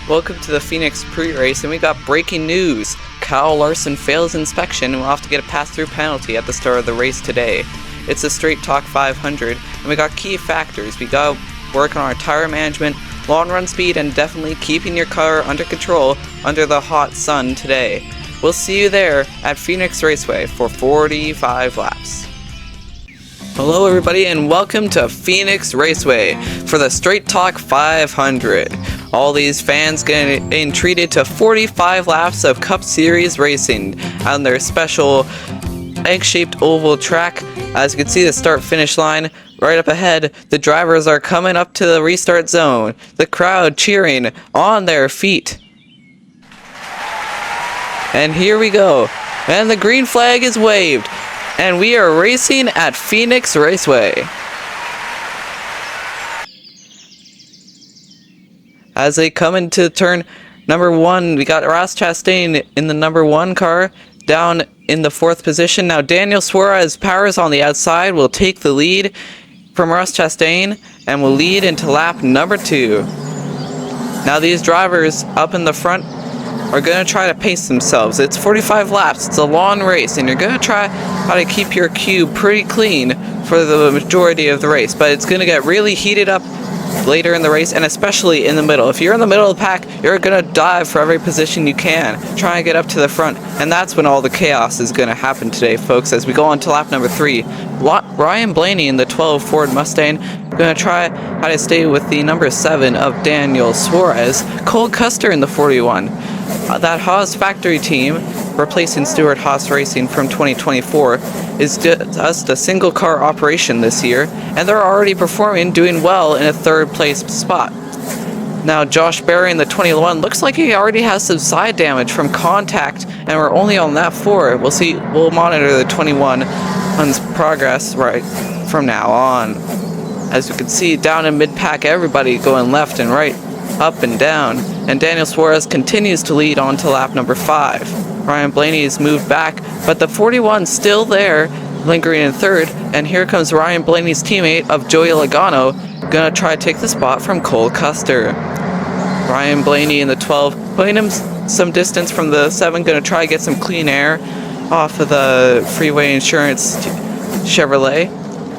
Welcome to the Phoenix pre-race, and we got breaking news. Kyle Larson fails inspection and will have to get a pass-through penalty at the start of the race today. It's a straight talk 500, and we got key factors. We got to work on our tire management, long run speed, and definitely keeping your car under control under the hot sun today. We'll see you there at Phoenix Raceway for 45 laps. Hello everybody, and welcome to Phoenix Raceway for the Straight Talk 500. All these fans getting treated to 45 laps of Cup Series racing on their special egg-shaped oval track. As you can see, the start-finish line right up ahead. The drivers are coming up to the restart zone. The crowd cheering on their feet. And here we go. And the green flag is waved. And we are racing at Phoenix Raceway. As they come into turn number 1, we got Ross Chastain in the number 1 car, down in the 4th position. Now Daniel Suarez powers on the outside, will take the lead from Ross Chastain, and will lead into lap number 2. Now these drivers up in the front are going to try to pace themselves. It's 45 laps, it's a long race, and you're going to try how to keep your cube pretty clean for the majority of the race, but it's going to get really heated up later in the race, and especially in the middle. If you're in the middle of the pack, you're going to dive for every position you can, try and get up to the front, and that's when all the chaos is going to happen today, folks. As we go on to lap number 3, Ryan Blaney in the 12 Ford Mustang going to try how to stay with the number 7 of Daniel Suarez. Cole Custer in the 41. That Haas factory team, replacing Stewart Haas Racing from 2024, is just a single car operation this year, and they're already performing, doing well in a 3rd place spot. Now Josh Berry in the 21 looks like he already has some side damage from contact, and we're only on lap 4. We'll monitor the 21's progress right from now on. As you can see, down in mid-pack, everybody going left and right, up and down, and Daniel Suarez continues to lead on to lap number 5. Ryan Blaney has moved back, but the 41's still there, lingering in 3rd, and here comes Ryan Blaney's teammate of Joey Logano, gonna try to take the spot from Cole Custer. Ryan Blaney in the 12, putting him some distance from the 7, gonna try to get some clean air off of the Freeway Insurance Chevrolet.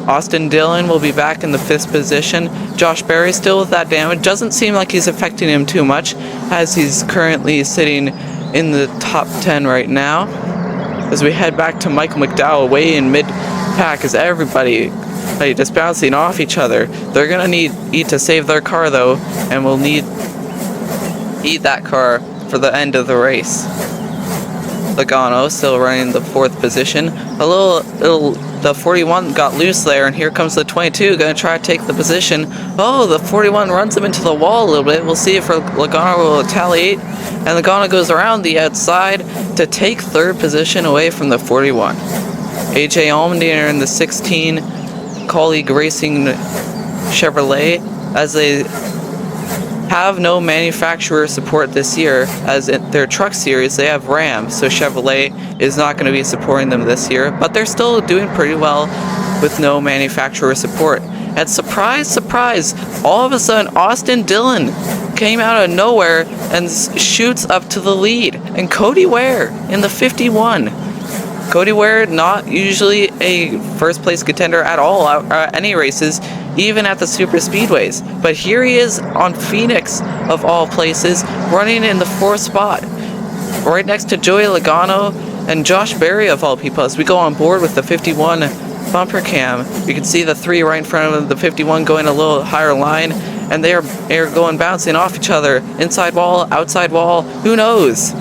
Austin Dillon will be back in the 5th position. Josh Berry still with that damage. Doesn't seem like he's affecting him too much, as he's currently sitting in the top 10 right now. As we head back to Michael McDowell way in mid-pack, as everybody just bouncing off each other. They're going to need to save their car, though, and will need that car for the end of the race. Logano still running the 4th position. The 41 got loose there, and here comes the 22, going to try to take the position. Oh, the 41 runs him into the wall a little bit. We'll see if Logano will retaliate. And Logano goes around the outside to take 3rd position away from the 41. AJ Allmendinger in the 16 Colleague Racing Chevrolet, as they have no manufacturer support this year, as in their truck series they have Ram, so Chevrolet is not going to be supporting them this year, but they're still doing pretty well with no manufacturer support. And surprise, surprise, all of a sudden Austin Dillon came out of nowhere and shoots up to the lead, and Cody Ware in the 51. Cody Ware, not usually a 1st place contender at all at any races, even at the super speedways, but here he is on Phoenix of all places, running in the 4th spot, right next to Joey Logano and Josh Berry of all people. As we go on board with the 51 bumper cam, you can see the 3 right in front of the 51 going a little higher line, and they are going bouncing off each other, inside wall, outside wall, who knows.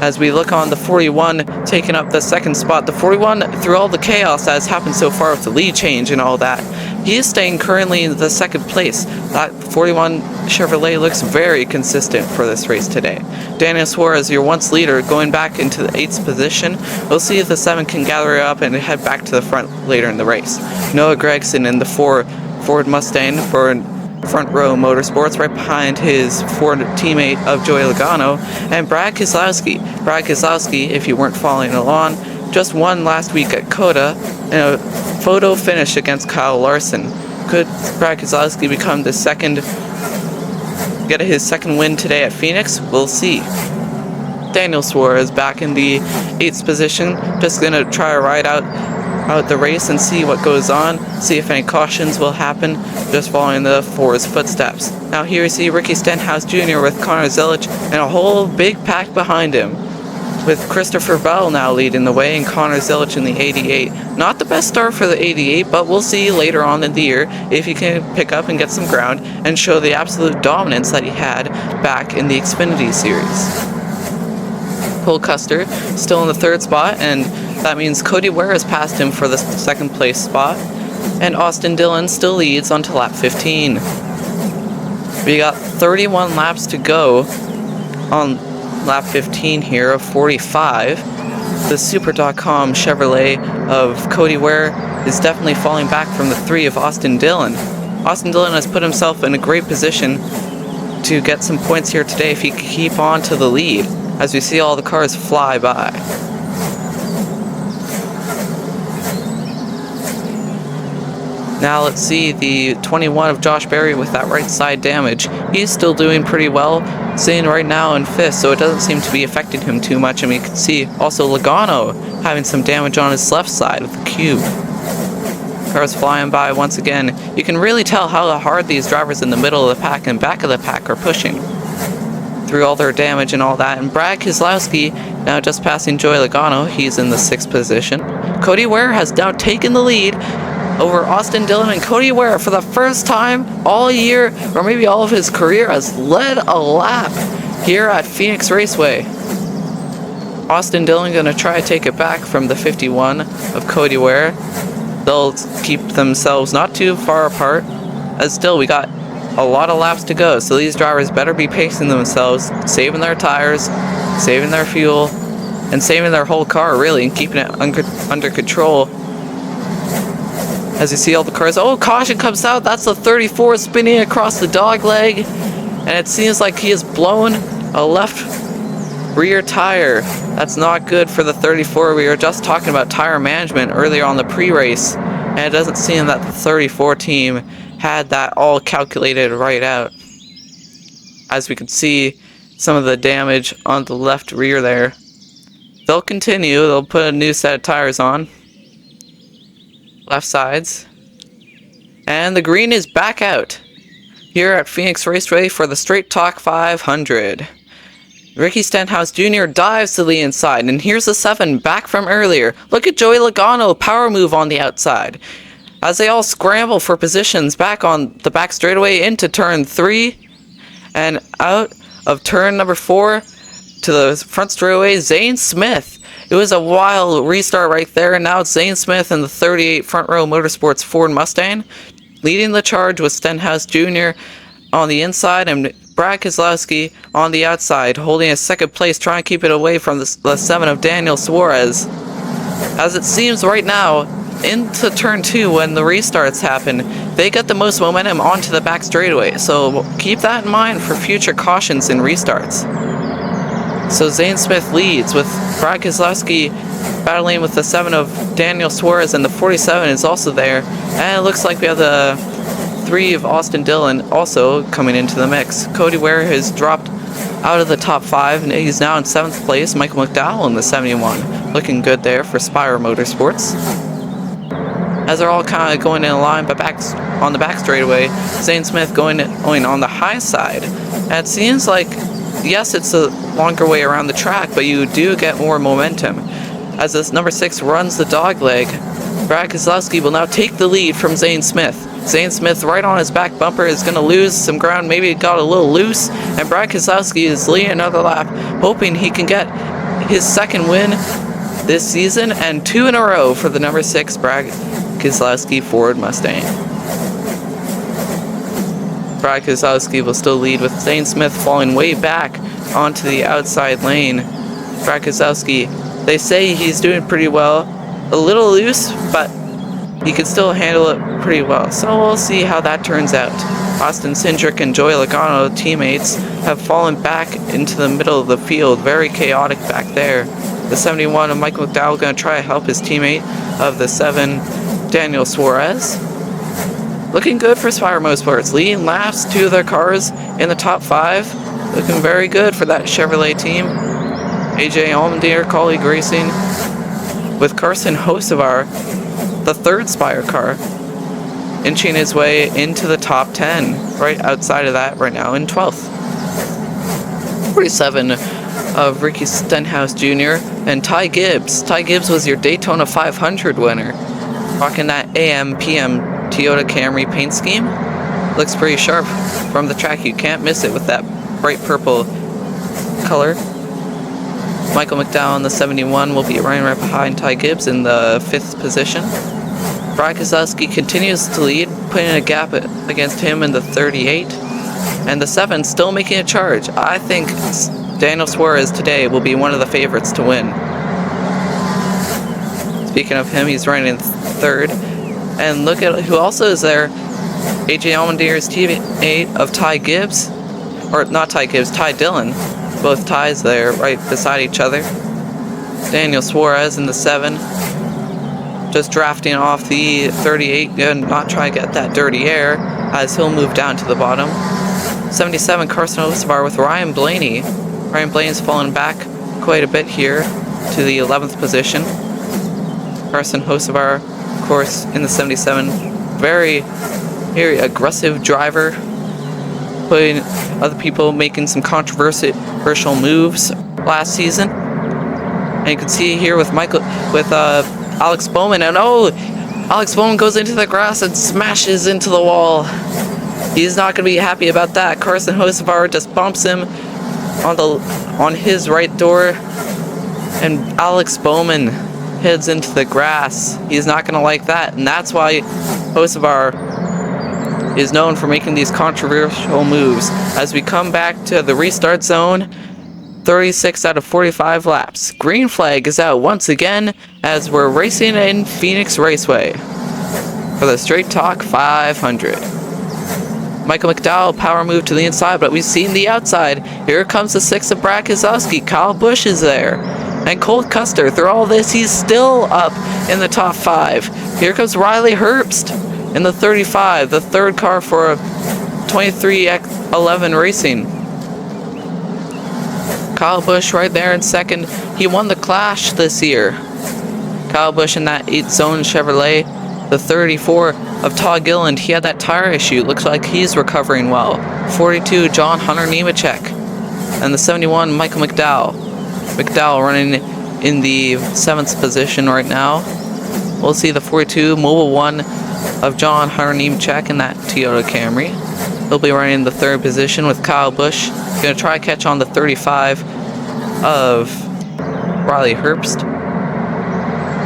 As we look on the 41 taking up the 2nd spot, the 41, through all the chaos that has happened so far with the lead change and all that, he is staying currently in the 2nd place. That 41 Chevrolet looks very consistent for this race today. Daniel Suarez, your once leader, going back into the 8th position. We'll see if the 7 can gather up and head back to the front later in the race. Noah Gragson in the 4 Ford Mustang for Front Row Motorsports, right behind his Ford teammate of Joey Logano, and Brad Keselowski. Brad Keselowski, if you weren't following along, just won last week at COTA in a photo finish against Kyle Larson. Could Brad Keselowski become the 2nd get his second win today at Phoenix? We'll see. Daniel Suarez back in the 8th position, just gonna try to ride out the race and see what goes on, see if any cautions will happen, just following the four's footsteps. Now here we see Ricky Stenhouse Jr. with Connor Zelich and a whole big pack behind him, with Christopher Bell now leading the way and Connor Zelich in the 88. Not the best start for the 88, but we'll see later on in the year if he can pick up and get some ground and show the absolute dominance that he had back in the Xfinity Series. Cole Custer still in the 3rd spot, and that means Cody Ware has passed him for the 2nd place spot, and Austin Dillon still leads onto lap 15. We got 31 laps to go on lap 15 here of 45. The Super.com Chevrolet of Cody Ware is definitely falling back from the 3 of Austin Dillon. Austin Dillon has put himself in a great position to get some points here today if he can keep on to the lead, as we see all the cars fly by. Now let's see the 21 of Josh Berry with that right side damage. He's still doing pretty well, sitting right now in 5th, so it doesn't seem to be affecting him too much. And we can see also Logano having some damage on his left side of the cube. Cars flying by once again. You can really tell how hard these drivers in the middle of the pack and back of the pack are pushing through all their damage and all that. And Brad Keselowski now just passing Joey Logano. He's in the 6th position. Cody Ware has now taken the lead over Austin Dillon, and Cody Ware for the first time all year, or maybe all of his career, has led a lap here at Phoenix Raceway. Austin Dillon going to try to take it back from the 51 of Cody Ware. They'll keep themselves not too far apart, as still we got a lot of laps to go, so these drivers better be pacing themselves, saving their tires, saving their fuel, and saving their whole car really, and keeping it under control. As you see all the cars, oh, caution comes out, that's the 34 spinning across the dog leg, and it seems like he has blown a left rear tire. That's not good for the 34. We were just talking about tire management earlier on the pre-race, and it doesn't seem that the 34 team had that all calculated right out. As we can see some of the damage on the left rear there. They'll continue, they'll put a new set of tires on. Left sides. And the green is back out here at Phoenix Raceway for the Straight Talk 500. Ricky Stenhouse Jr. dives to the inside, and here's the 7 back from earlier. Look at Joey Logano, power move on the outside, as they all scramble for positions back on the back straightaway into turn 3, and out of turn number 4 to the front straightaway, Zane Smith. It was a wild restart right there, and now it's Zane Smith in the 38 Front Row Motorsports Ford Mustang, leading the charge with Stenhouse Jr. on the inside and Brad Keselowski on the outside, holding a 2nd place, trying to keep it away from the 7 of Daniel Suarez. As it seems right now, into turn 2 when the restarts happen, they get the most momentum onto the back straightaway, so keep that in mind for future cautions and restarts. So Zane Smith leads with Brad Keselowski battling with the 7 of Daniel Suarez, and the 47 is also there. And it looks like we have the 3 of Austin Dillon also coming into the mix. Cody Ware has dropped out of the top 5, and he's now in 7th place. Michael McDowell in the 71. Looking good there for Spire Motorsports. As they're all kind of going in a line, but back on the back straightaway, Zane Smith going on the high side. And it seems like, yes, it's a longer way around the track, but you do get more momentum. As this number 6 runs the dog leg, Brad Keselowski will now take the lead from Zane Smith. Zane Smith right on his back bumper is going to lose some ground, maybe it got a little loose, and Brad Keselowski is leading another lap, hoping he can get his 2nd win this season, and 2 in a row for the number 6 Brad Keselowski Ford Mustang. Brad Keselowski will still lead with Zane Smith falling way back onto the outside lane. Brad Keselowski, they say he's doing pretty well. A little loose, but he can still handle it pretty well. So we'll see how that turns out. Austin Cindric and Joey Logano, teammates, have fallen back into the middle of the field. Very chaotic back there. The 71 of Michael McDowell going to try to help his teammate of the 7, Daniel Suarez. looking good for Spire Motorsports. Leading laps, 2 of their cars in the top 5. Looking very good for that Chevrolet team. AJ Allmendinger, colleague racing with Carson Hocevar, the 3rd Spire car, inching his way into the top 10. Right outside of that right now in 12th. 47 of Ricky Stenhouse Jr. and Ty Gibbs. Ty Gibbs was your Daytona 500 winner. Rocking that AM/PM Toyota Camry paint scheme. Looks pretty sharp from the track. You can't miss it with that bright purple color. Michael McDowell in the 71 will be running right behind Ty Gibbs in the 5th position. Brad Keselowski continues to lead, putting a gap against him in the 38. And the 7 still making a charge. I think Daniel Suarez today will be one of the favorites to win. Speaking of him, he's running in 3rd. And look at who also is there. AJ Allmendinger's teammate of Ty Gibbs. Or not Ty Gibbs, Ty Dillon. Both Tys there right beside each other. Daniel Suarez in the 7. Just drafting off the 38. Gonna not try to get that dirty air as he'll move down to the bottom. 77 Carson Hocevar with Ryan Blaney. Ryan Blaney's fallen back quite a bit here to the 11th position. Carson Hocevar, of course, in the 77. Very aggressive driver. Putting other people making some controversial moves last season. And you can see here with Alex Bowman, and Alex Bowman goes into the grass and smashes into the wall. He's not going to be happy about that. Carson Hocevar just bumps him on his right door, and Alex Bowman heads into the grass. He's not going to like that, and that's why Hocevar is known for making these controversial moves. As we come back to the restart zone, 36 out of 45 laps. Green flag is out once again as we're racing in Phoenix Raceway for the Straight Talk 500. Michael McDowell power move to the inside, but we've seen the outside. Here comes the 6 of Brad Keselowski. Kyle Busch is there. And Colt Custer, through all this, he's still up in the top 5. Here comes Riley Herbst in the 35, the 3rd car for 23X11 Racing. Kyle Busch right there in 2nd. He won the Clash this year. Kyle Busch in that 8 Zone Chevrolet. The 34 of Todd Gilliland, he had that tire issue. Looks like he's recovering well. 42, John Hunter Nemechek. And the 71, Michael McDowell. McDowell running in the 7th position right now. We'll see the 42, Mobile 1 of John Hunter Nemechek in that Toyota Camry. He'll be running in the 3rd position with Kyle Busch. Going to try to catch on the 35 of Riley Herbst.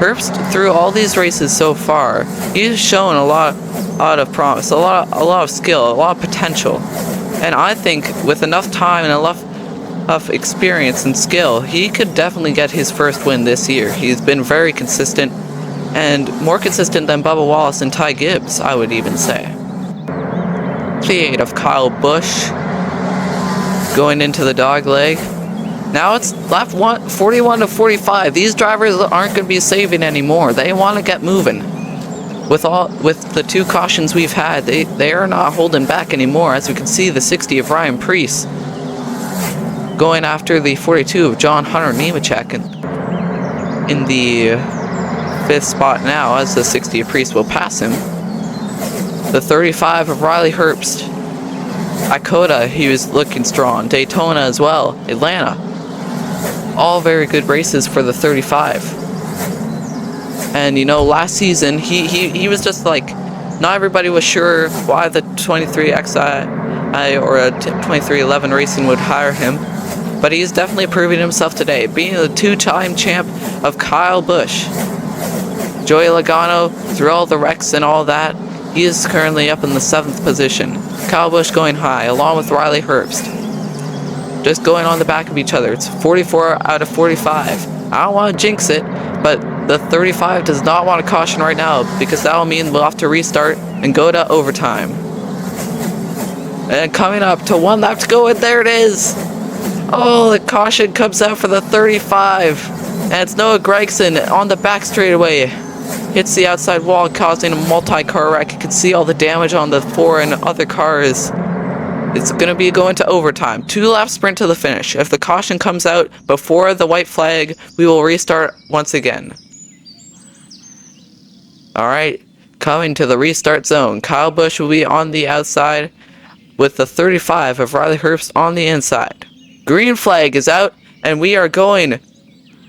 Herbst, through all these races so far, he's shown a lot of promise, a lot of skill, a lot of potential. And I think with enough time and enough of experience and skill, he could definitely get his first win this year. He's been very consistent, and more consistent than Bubba Wallace and Ty Gibbs, I would even say. 38 of Kyle Busch going into the dog leg. Now it's lap 41 to 45. These drivers aren't going to be saving anymore. They want to get moving. With the 2 cautions we've had, they are not holding back anymore. As we can see, the 60 of Ryan Preece going after the 42 of John Hunter Nemechek in the 5th spot now, as the 60 of Preece will pass him. The 35 of Riley Herbst. Dakota, he was looking strong. Daytona as well. Atlanta. All very good races for the 35. And you know, last season he was just like, not everybody was sure why the 23XI or a 2311 Racing would hire him, but he's definitely proving himself today, being the 2-time champ of Kyle Busch. Joey Logano, through all the wrecks and all that, he is currently up in the 7th position. Kyle Busch going high, along with Riley Herbst. Just going on the back of each other. It's 44 out of 45. I don't want to jinx it, but the 35 does not want to caution right now, because that will mean we'll have to restart and go to overtime. And coming up to 1 lap to go, and there it is! Oh, the caution comes out for the 35. And it's Noah Gragson on the back straightaway. hits the outside wall, causing a multi-car wreck. You can see all the damage on the 4 and other cars. It's going to be going to overtime. 2-lap sprint to the finish. If the caution comes out before the white flag, we will restart once again. Alright, coming to the restart zone. Kyle Busch will be on the outside with the 35 of Riley Herbst on the inside. Green flag is out, and we are going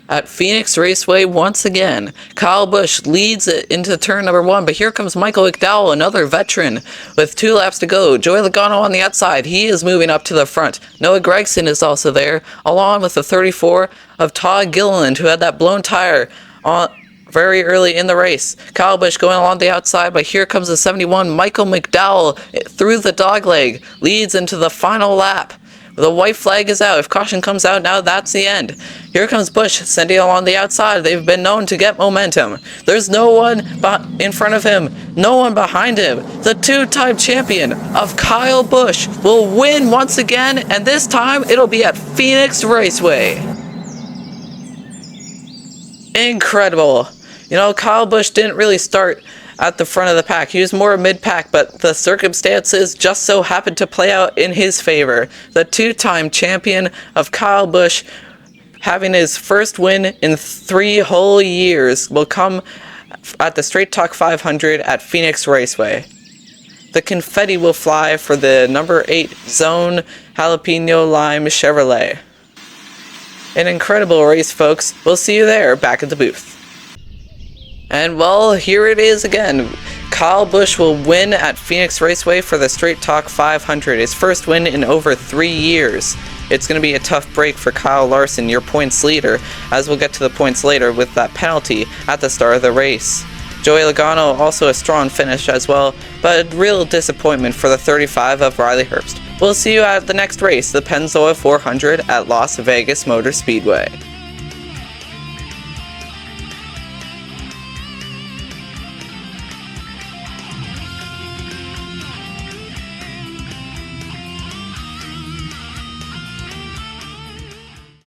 at Phoenix Raceway once again. Kyle Busch leads it into turn number 1, but here comes Michael McDowell, another veteran, with 2 laps to go. Joey Logano on the outside. He is moving up to the front. Noah Gragson is also there, along with the 34 of Todd Gilliland, who had that blown tire on very early in the race. Kyle Busch going along the outside, but here comes the 71. Michael McDowell through the dogleg, leads into the final lap. The white flag is out. If caution comes out now, that's the end. Here comes Busch sending along the outside. They've been known to get momentum. There's no one in front of him, no one behind him. The 2-time champion of Kyle Busch will win once again, and this time it'll be at Phoenix Raceway. Incredible. You know, Kyle Busch didn't really start at the front of the pack. He was more mid-pack, but the circumstances just so happened to play out in his favor. The 2-time champion of Kyle Busch, having his first win in 3 whole years, will come at the Straight Talk 500 at Phoenix Raceway. The confetti will fly for the number 8 Zone Jalapeno Lime Chevrolet. An incredible race, folks. We'll see you there, back at the booth. And well, here it is again. Kyle Busch will win at Phoenix Raceway for the Straight Talk 500. His first win in over 3 years. It's going to be a tough break for Kyle Larson, your points leader, as we'll get to the points later with that penalty at the start of the race. Joey Logano also a strong finish as well, but a real disappointment for the 35 of Riley Herbst. We'll see you at the next race, the Pennzoil 400 at Las Vegas Motor Speedway.